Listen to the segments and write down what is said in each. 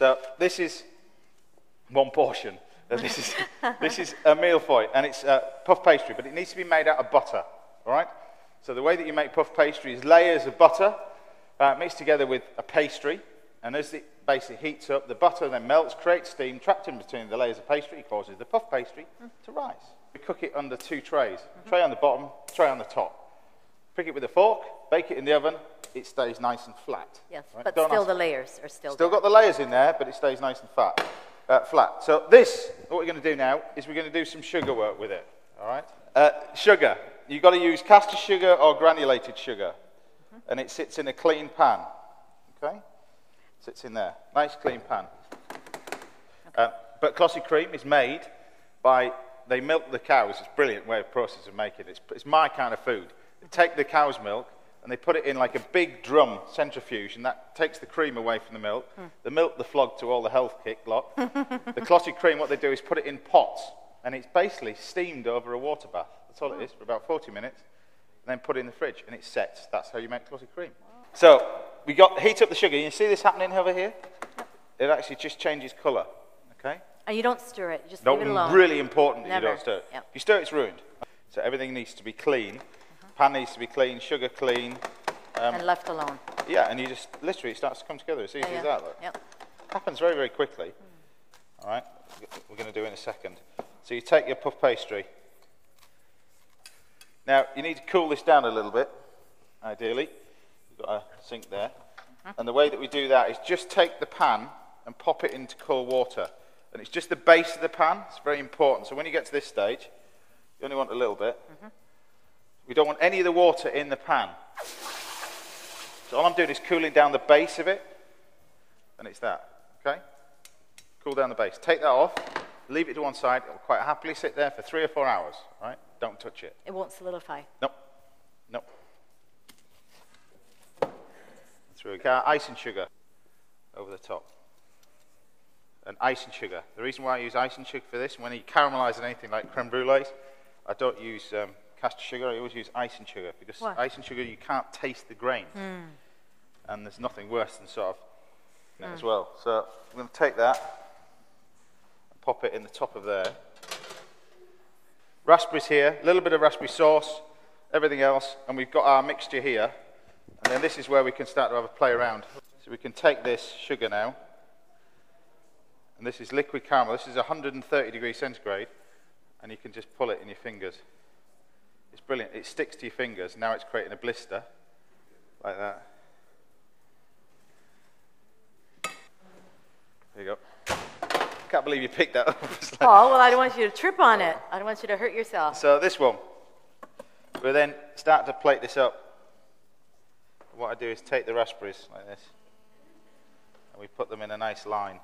So this is one portion. This is a Mille Feuille, and it's puff pastry, but it needs to be made out of butter, all right? So the way that you make puff pastry is layers of butter mixed together with a pastry, and as it basically heats up, the butter then melts, creates steam, trapped in between the layers of pastry, causes the puff pastry to rise. We cook it under 2 trays, tray on the bottom, tray on the top. Prick it with a fork, bake it in the oven, it stays nice and flat. Yes, right? but still the layers are still Still there. got the layers in there, but it stays nice and flat. So this, what we're going to do now, is we're going to do some sugar work with it, all right? Sugar, you've got to use caster sugar or granulated sugar, and it sits in a clean pan, okay? Sits in there, nice clean pan. Okay. But Clotted Cream is made by, they milk the cows. It's a brilliant way of process of making it. It's my kind of food. They take the cow's milk and they put it in like a big drum centrifuge, and that takes the cream away from the milk. The milk, the flog to all the health kick lot. The Clotted Cream, what they do is put it in pots, and it's basically steamed over a water bath. That's all it is, for about 40 minutes, and then put it in the fridge, and it sets. That's how you make Clotted Cream. So we heat up the sugar. You see this happening over here? It actually just changes colour, okay? And you don't stir it, you just leave it alone. Really important that Never. you don't stir it. Yep. If you stir it, it's ruined. So everything needs to be clean. Pan needs to be clean, sugar clean. And left alone. Yeah, and you just, literally, it starts to come together as easy as that. Look. Yep. Happens very, very quickly. All right, we're going to do it in a second. So you take your puff pastry. Now, you need to cool this down a little bit, ideally. You've got a sink there. And the way that we do that is just take the pan and pop it into cold water. And it's just the base of the pan. It's very important. So when you get to this stage, you only want a little bit. We don't want any of the water in the pan. So all I'm doing is cooling down the base of it, and it's that, okay? Cool down the base. Take that off, leave it to one side. It'll quite happily sit there for 3 or 4 hours, right? Don't touch it. It won't solidify. Nope. Nope. Through icing sugar over the top. And icing sugar. The reason why I use icing sugar for this, when you caramelize anything like creme brulees, I don't use caster sugar. I always use icing sugar, because icing sugar, you can't taste the grain. And there's nothing worse than sort of as well. So I'm going to take that and pop it in the top of there. Raspberries here, a little bit of raspberry sauce, everything else, and we've got our mixture here. And then this is where we can start to have a play around. So we can take this sugar now, and this is liquid caramel. This is 130 degrees centigrade, and you can just pull it in your fingers. It's brilliant. It sticks to your fingers. Now it's creating a blister, like that. There you go. Can't believe you picked that up. Oh, well, I don't want you to trip on it. I don't want you to hurt yourself. So this one, we'll then start to plate this up. What I do is take the raspberries like this, and we put them in a nice line.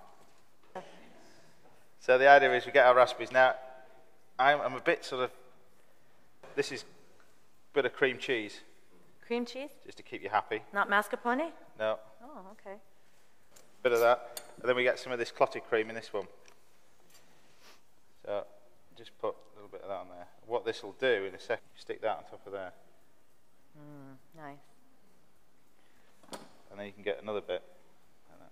So the idea is we get our raspberries. Now, I'm a bit sort of, this is a bit of cream cheese. Cream cheese? Just to keep you happy. Not mascarpone? No. Oh, okay. Bit of that. And then we get some of this clotted cream in this one. So just put a little bit of that on there. What this will do in a second, stick that on top of there. Nice. And then you can get another bit. Like that.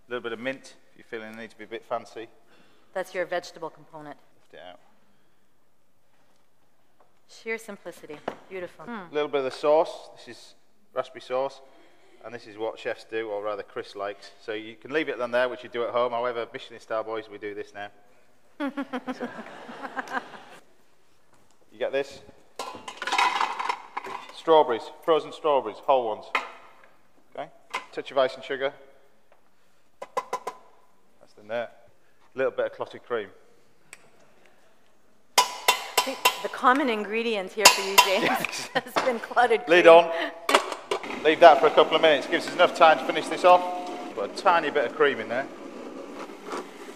A little bit of mint, if you're feeling the need to be a bit fancy. That's your vegetable component. Lift it out. Sheer simplicity. Beautiful. A little bit of the sauce. This is raspberry sauce. And this is what chefs do, or rather Chris likes. So you can leave it on there, which you do at home. However, Michelin star boys, we do this now. So, you get this? Strawberries, frozen strawberries, whole ones. Okay, touch of icing sugar. That's in there. A little bit of clotted cream. I think the common ingredient here for you, James, has been clotted cream. Lid on. Leave that for a couple of minutes. Gives us enough time to finish this off. Put a tiny bit of cream in there.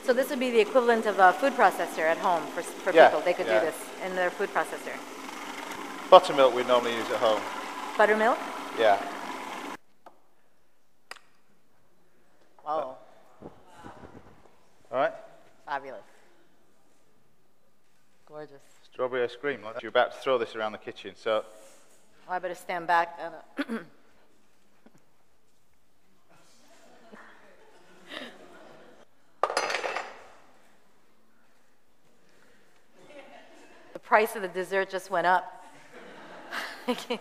So this would be the equivalent of a food processor at home for people. They could do this in their food processor. Buttermilk we'd normally use at home. Buttermilk? Yeah. Wow. All right. Fabulous. Gorgeous. Strawberry ice cream. Like that. You're about to throw this around the kitchen, so. Oh, I better stand back. price of the dessert just went up. Thank you.